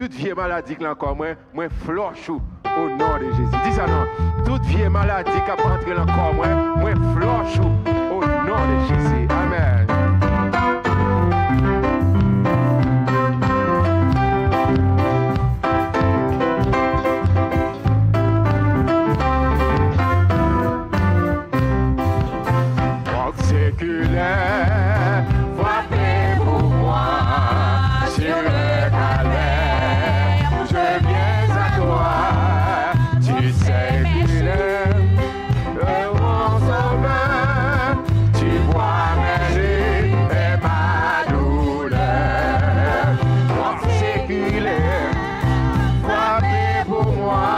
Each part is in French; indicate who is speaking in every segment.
Speaker 1: Toute vieille maladie qui est encore moi floche au nom de Jésus. Dis ça non. Toute vieille maladie qui a pas entré dans le corps, moi floche au nom de Jésus. Amen. Seculaire, frappez pour moi sur le calvaire. Je viens à toi, tu sais qu'il est mon sauveur. Tu vois mes luttes et ma douleur. Seculaire, frappez pour moi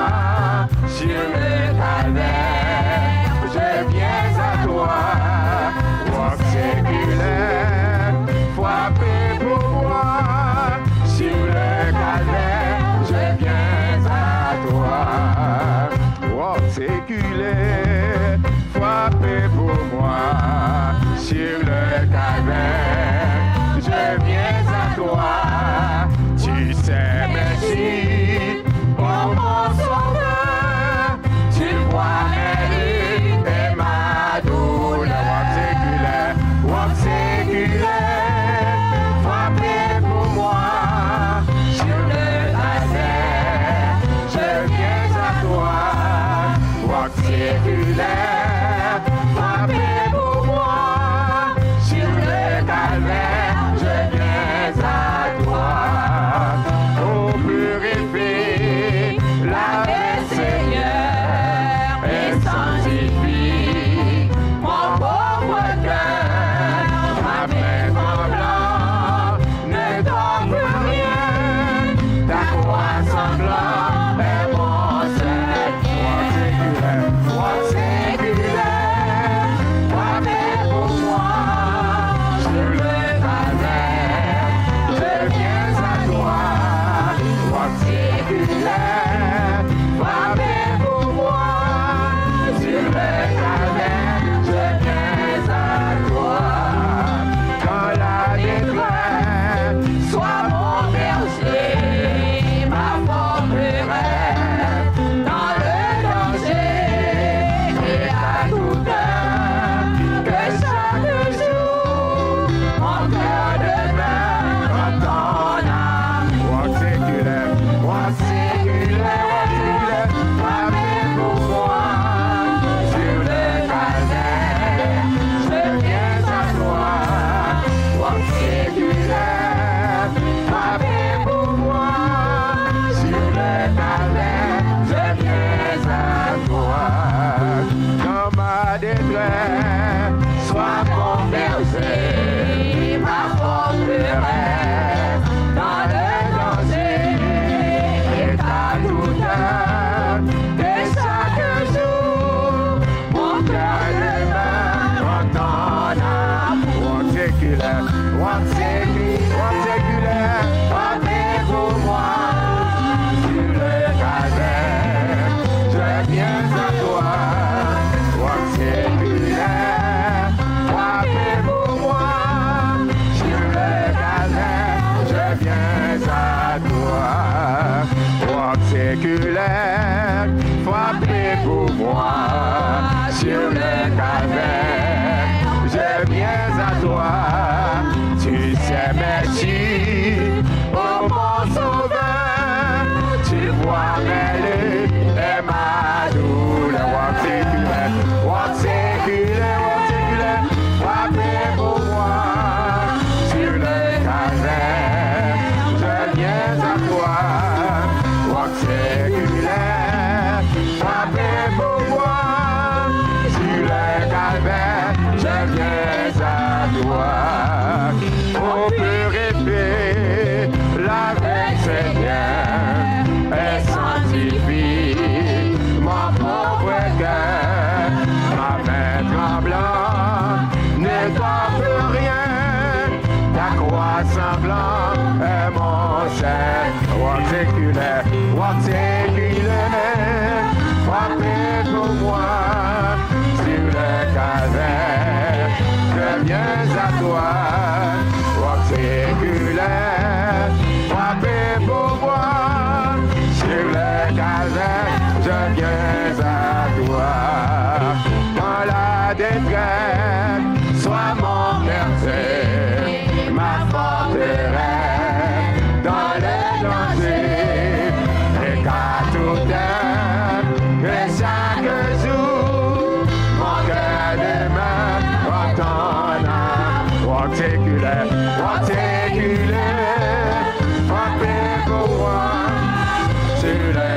Speaker 1: sur le calvaire. Je viens à toi. Seculaire, frappez pour moi sur le calvaire, je viens à toi. Oh, séculaire, frappez pour moi sur le calvaire, je viens à toi. Tu sais merci, oh mon sauveur, tu vois mes luttes et ma douleur. Séculaire, frappez pour moi sur le calvaire, je viens à toi. Rock séculaire, frappez pour moi sur le calvaire, je viens à toi. Oh, purifie la paix, Seigneur, et sanctifie mon pauvre cœur. Sois mon berger, ma forteresse, dans le danger et ta douleur, et chaque jour, mon cœur demeure en ton âme. Séculaire, frappez pour moi sur le calvaire, je viens à toi. Séculaire, frappez pour moi sur le calvaire, je viens à toi. Rock séculaire, frappez pour moi sur le calvaire, je viens à toi. Tu sais merci, oh mon sauveur, tu vois mes luttes et ma douleur. Rock séculaire, frappez pour moi sur le calvaire, je viens à toi. Rock séculaire, frappez pour moi sur le calvaire, je viens à toi. Oh, purifie la veille, Seigneur, et sanctifie mon pauvre cœur. Ma main tremblante ne t'offre rien, ta croix sanglante est mon sein. Rock séculaire, frappez pour moi sur le calvaire, je viens à toi. Rock séculaire, frappez pour moi je viens à toi. Dans la détresse, sois mon berger, ma forteresse. Dans le danger, et qu'à tout heure, que chaque jour, mon cœur demeure en ton âme. Walk séculaire, frappez pour moi, sur le